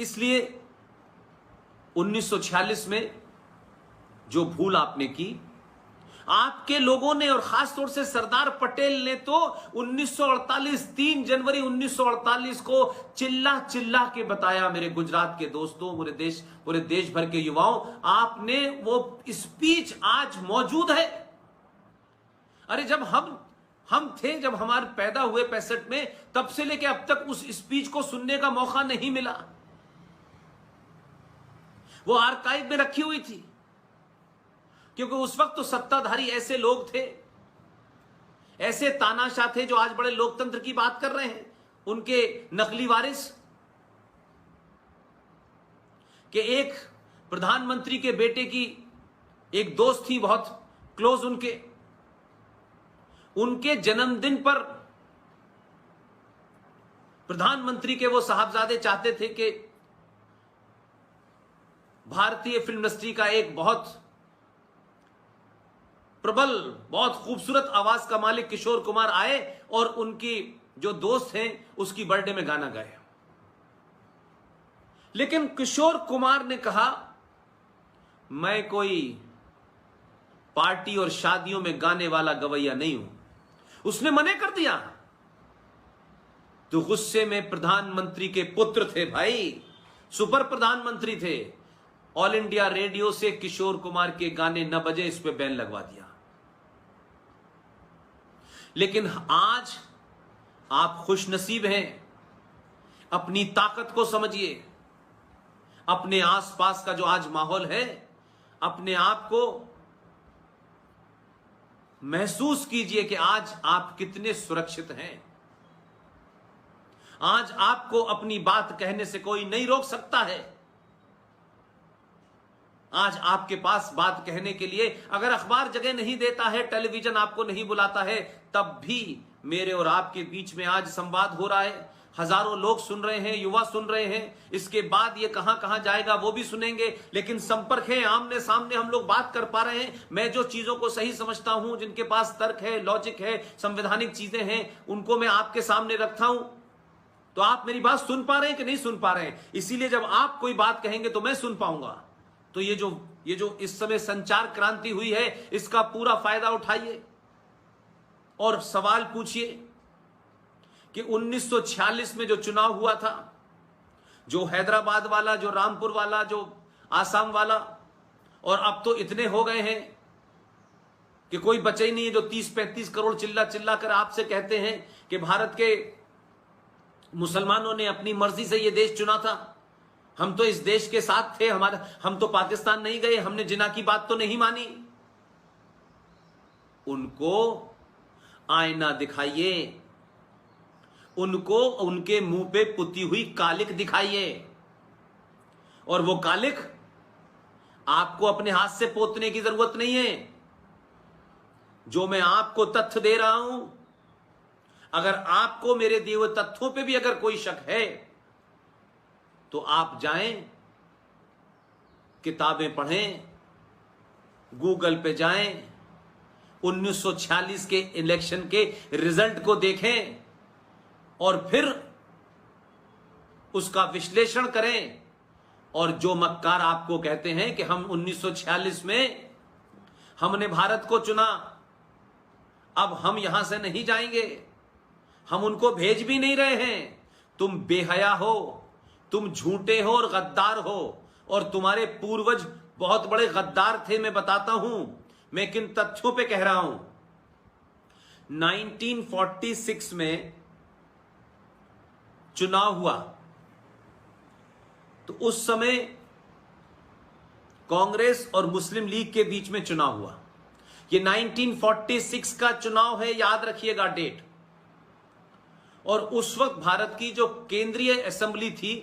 इसलिए 1946 में जो भूल आपने की, आपके लोगों ने और खासतौर से सरदार पटेल ने तो 1948 3 जनवरी 1948 को चिल्ला चिल्ला के बताया। मेरे गुजरात के दोस्तों, पूरे देश भर के युवाओं, आपने वो स्पीच आज मौजूद है। अरे जब हम थे, जब हमारे पैदा हुए 65 में, तब से लेकर अब तक उस स्पीच को सुनने का मौका नहीं मिला। वो आर्काइव में रखी हुई थी, क्योंकि उस वक्त तो सत्ताधारी ऐसे लोग थे, ऐसे तानाशाह थे जो आज बड़े लोकतंत्र की बात कर रहे हैं, उनके नकली वारिस कि एक प्रधानमंत्री के बेटे की एक दोस्त थी बहुत क्लोज, उनके जन्मदिन पर प्रधानमंत्री के वो साहबजादे चाहते थे कि भारतीय फिल्म इंडस्ट्री का एक बहुत प्रबल, बहुत खूबसूरत आवाज का मालिक किशोर कुमार आए और उनकी जो दोस्त हैं उसकी बर्थडे में गाना गाए। लेकिन किशोर कुमार ने कहा, मैं कोई पार्टी और शादियों में गाने वाला गवैया नहीं हूं। उसने मना कर दिया। तो गुस्से में प्रधानमंत्री के पुत्र थे भाई, सुपर प्रधानमंत्री थे, ऑल इंडिया रेडियो से किशोर कुमार के गाने न बजे, इस पे बैन लगवा दिया। लेकिन आज आप खुशनसीब हैं, अपनी ताकत को समझिए, अपने आसपास का जो आज माहौल है, अपने आप को महसूस कीजिए कि आज आप कितने सुरक्षित हैं। आज आपको अपनी बात कहने से कोई नहीं रोक सकता है। आज आपके पास बात कहने के लिए अगर अखबार जगह नहीं देता है, टेलीविजन आपको नहीं बुलाता है, तब भी मेरे और आपके बीच में आज संवाद हो रहा है। हजारों लोग सुन रहे हैं, युवा सुन रहे हैं। इसके बाद ये कहां कहां जाएगा वो भी सुनेंगे, लेकिन संपर्क है, आमने सामने हम लोग बात कर पा रहे हैं। मैं जो चीजों को सही समझता हूं, जिनके पास तर्क है, लॉजिक है, संवैधानिक चीजें हैं, उनको मैं आपके सामने रखता हूं। तो आप मेरी बात सुन पा रहे हैं कि नहीं सुन पा रहे हैं? इसीलिए जब आप कोई बात कहेंगे तो मैं सुन पाऊंगा। तो ये जो इस समय संचार क्रांति हुई है, इसका पूरा फायदा उठाइए और सवाल पूछिए कि 1946 में जो चुनाव हुआ था, जो हैदराबाद वाला, जो रामपुर वाला, जो आसाम वाला, और अब तो इतने हो गए हैं कि कोई बचे ही नहीं है, जो 30-35 करोड़ चिल्ला चिल्ला कर आपसे कहते हैं कि भारत के मुसलमानों ने अपनी मर्जी से यह देश चुना था, हम तो इस देश के साथ थे, हम तो पाकिस्तान नहीं गए, हमने जिना की बात तो नहीं मानी। उनको आईना दिखाइए, उनको उनके मुंह पे पुती हुई कालिक दिखाइए, और वो कालिक आपको अपने हाथ से पोतने की जरूरत नहीं है। जो मैं आपको तथ्य दे रहा हूं, अगर आपको मेरे दिए हुए तथ्यों पे भी अगर कोई शक है तो आप जाएं, किताबें पढ़ें, गूगल पे जाएं, 1946 के इलेक्शन के रिजल्ट को देखें और फिर उसका विश्लेषण करें। और जो मक्कार आपको कहते हैं कि हम 1946 में हमने भारत को चुना, अब हम यहां से नहीं जाएंगे, हम उनको भेज भी नहीं रहे हैं, तुम बेहया हो, तुम झूठे हो और गद्दार हो, और तुम्हारे पूर्वज बहुत बड़े गद्दार थे। मैं बताता हूं, मैं किन तथ्यों पे कह रहा हूं। 1946 में चुनाव हुआ तो उस समय कांग्रेस और मुस्लिम लीग के बीच में चुनाव हुआ। ये 1946 का चुनाव है, याद रखिएगा डेट। और उस वक्त भारत की जो केंद्रीय असेंबली थी,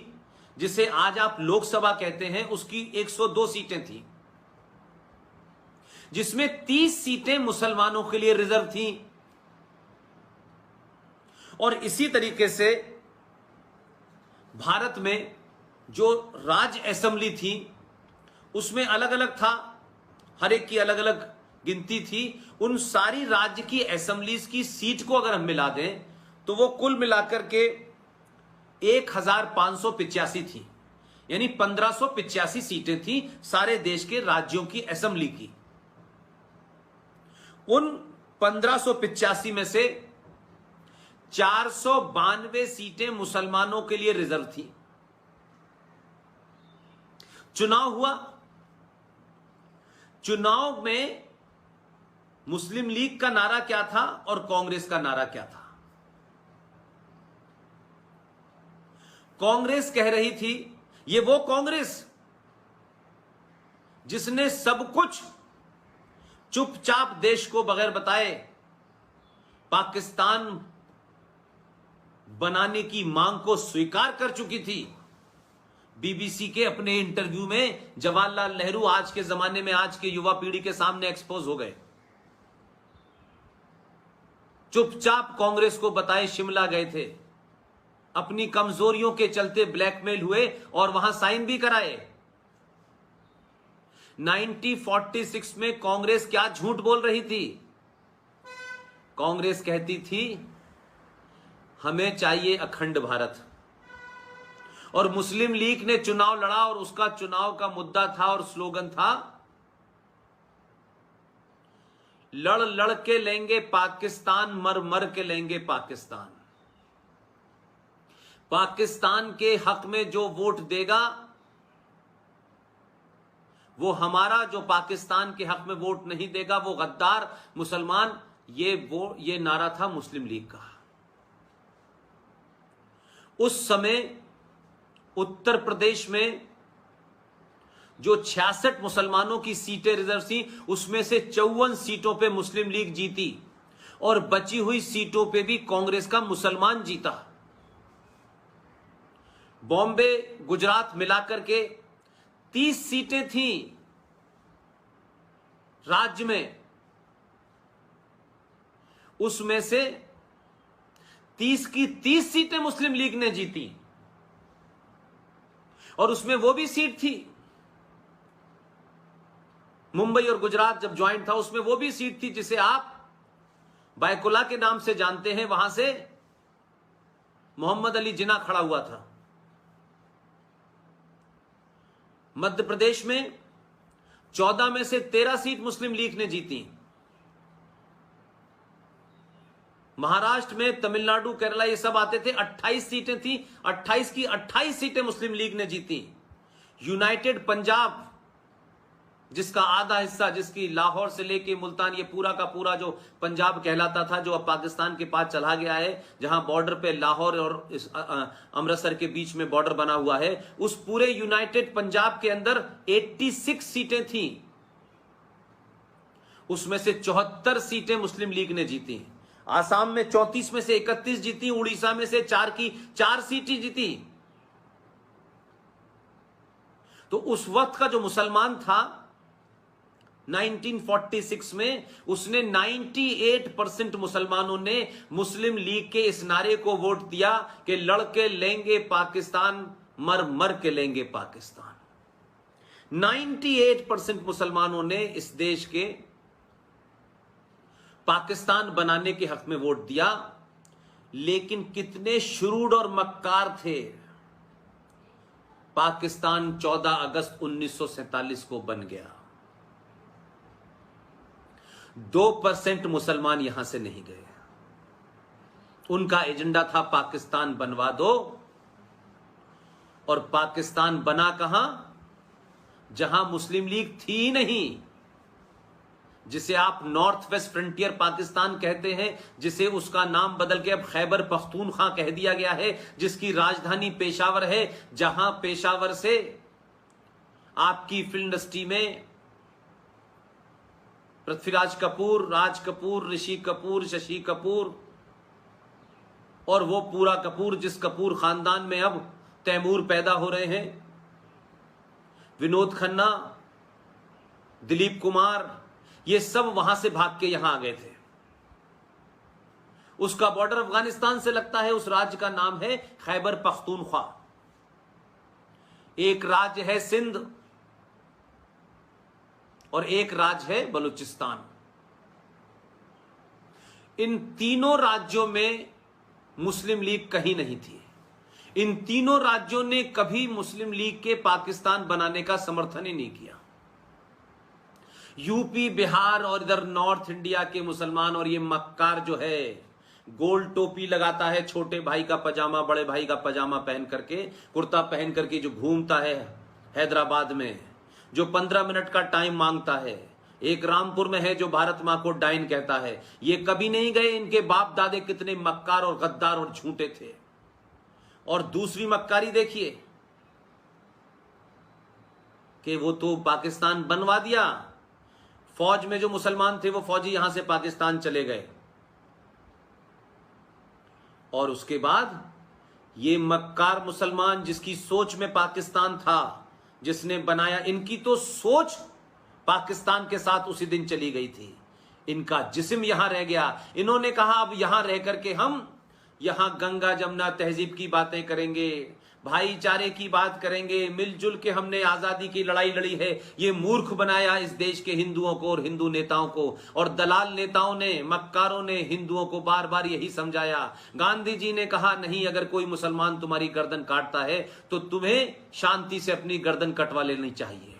जिसे आज आप लोकसभा कहते हैं, उसकी 102 सीटें थी, जिसमें 30 सीटें मुसलमानों के लिए रिजर्व थी। और इसी तरीके से भारत में जो राज्य असेंबली थी उसमें अलग अलग था, हर एक की अलग अलग गिनती थी। उन सारी राज्य की असेंबलीज की सीट को अगर हम मिला दें तो वो कुल मिलाकर के 1585 थी। यानी 1585 सीटें थी सारे देश के राज्यों की असेंबली की। उन 1585 में से 492 सीटें मुसलमानों के लिए रिजर्व थी। चुनाव हुआ। चुनाव में मुस्लिम लीग का नारा क्या था और कांग्रेस का नारा क्या था? कांग्रेस कह रही थी, ये वो कांग्रेस जिसने सब कुछ चुपचाप देश को बगैर बताए पाकिस्तान बनाने की मांग को स्वीकार कर चुकी थी। बीबीसी के अपने इंटरव्यू में जवाहरलाल नेहरू आज के जमाने में आज के युवा पीढ़ी के सामने एक्सपोज हो गए। चुपचाप कांग्रेस को बताए शिमला गए थे, अपनी कमजोरियों के चलते ब्लैकमेल हुए और वहां साइन भी कराए। 1946 में कांग्रेस क्या झूठ बोल रही थी? कांग्रेस कहती थी हमें चाहिए अखंड भारत, और मुस्लिम लीग ने चुनाव लड़ा और उसका चुनाव का मुद्दा था और स्लोगन था लड़ लड़ के लेंगे पाकिस्तान, मर मर के लेंगे पाकिस्तान। पाकिस्तान के हक में जो वोट देगा वो हमारा, जो पाकिस्तान के हक में वोट नहीं देगा वो गद्दार, मुसलमान। ये नारा था मुस्लिम लीग का। उस समय उत्तर प्रदेश में जो 66 मुसलमानों की सीटें रिजर्व थी उसमें से 54 सीटों पे मुस्लिम लीग जीती और बची हुई सीटों पे भी कांग्रेस का मुसलमान जीता। बॉम्बे गुजरात मिलाकर के 30 सीटें थी राज्य में, उसमें से 30 की 30 सीटें मुस्लिम लीग ने जीती और उसमें वो भी सीट थी मुंबई और गुजरात जब ज्वाइंट था उसमें वो भी सीट थी जिसे आप बायकुला के नाम से जानते हैं। वहां से मोहम्मद अली जिन्ना खड़ा हुआ था। मध्य प्रदेश में 14 में से 13 सीट मुस्लिम लीग ने जीती। महाराष्ट्र में, तमिलनाडु, केरला ये सब आते थे, 28 सीटें थी, 28 की 28 सीटें मुस्लिम लीग ने जीती। यूनाइटेड पंजाब जिसका आधा हिस्सा, जिसकी लाहौर से लेके मुल्तान, ये पूरा का पूरा जो पंजाब कहलाता था, जो अब पाकिस्तान के पास चला गया है, जहां बॉर्डर पे लाहौर और अमृतसर के बीच में बॉर्डर बना हुआ है, उस पूरे यूनाइटेड पंजाब के अंदर 86 सीटें थी, उसमें से 74 सीटें मुस्लिम लीग ने जीती। आसाम में 34 में से 31 जीती, उड़ीसा में से 4 की 4 सीटें जीती। तो उस वक्त का जो मुसलमान था 1946 में, उसने 98% मुसलमानों ने मुस्लिम लीग के इस नारे को वोट दिया कि लड़के लेंगे पाकिस्तान, मर मर के लेंगे पाकिस्तान। 98% मुसलमानों ने इस देश के पाकिस्तान बनाने के हक में वोट दिया। लेकिन कितने शुरूड और मक्कार थे। पाकिस्तान 14 अगस्त 1947 को बन गया। 2% मुसलमान यहां से नहीं गए। उनका एजेंडा था पाकिस्तान बनवा दो, और पाकिस्तान बना कहां? जहां मुस्लिम लीग थी ही नहीं, जिसे आप नॉर्थ वेस्ट फ्रंटियर पाकिस्तान कहते हैं, जिसे उसका नाम बदल के अब खैबर पख्तूनख्वा कह दिया गया है, जिसकी राजधानी पेशावर है, जहां पेशावर से आपकी फिल्म इंडस्ट्री में पृथ्वीराज कपूर, राज कपूर, ऋषि कपूर, शशि कपूर और वो पूरा कपूर, जिस कपूर खानदान में अब तैमूर पैदा हो रहे हैं, विनोद खन्ना, दिलीप कुमार, ये सब वहां से भाग के यहां आ गए थे। उसका बॉर्डर अफगानिस्तान से लगता है। उस राज्य का नाम है खैबर पख्तूनख्वा। एक राज्य है सिंध और एक राज्य है बलूचिस्तान। इन तीनों राज्यों में मुस्लिम लीग कहीं नहीं थी। इन तीनों राज्यों ने कभी मुस्लिम लीग के पाकिस्तान बनाने का समर्थन ही नहीं किया। यूपी, बिहार और इधर नॉर्थ इंडिया के मुसलमान और ये मक्कार जो है गोल टोपी लगाता है, छोटे भाई का पजामा बड़े भाई का पजामा पहन करके, कुर्ता पहन करके जो घूमता है हैदराबाद में, जो 15 मिनट का टाइम मांगता है, एक रामपुर में है जो भारत मां को डाइन कहता है, ये कभी नहीं गए। इनके बाप दादे कितने मक्कार और गद्दार और झूठे थे। और दूसरी मक्कारी देखिए कि वो तो पाकिस्तान बनवा दिया, फौज में जो मुसलमान थे वो फौजी यहां से पाकिस्तान चले गए, और उसके बाद ये मक्कार मुसलमान जिसकी सोच में पाकिस्तान था, जिसने बनाया, इनकी तो सोच पाकिस्तान के साथ उसी दिन चली गई थी, इनका जिस्म यहां रह गया। इन्होंने कहा अब यहां रह करके हम यहां गंगा जमुना तहजीब की बातें करेंगे, भाईचारे की बात करेंगे, मिलजुल के हमने आजादी की लड़ाई लड़ी है। ये मूर्ख बनाया इस देश के हिंदुओं को और हिंदू नेताओं को, और दलाल नेताओं ने, मक्कारों ने हिंदुओं को बार बार यही समझाया। गांधी जी ने कहा नहीं, अगर कोई मुसलमान तुम्हारी गर्दन काटता है तो तुम्हें शांति से अपनी गर्दन कटवा लेनी चाहिए।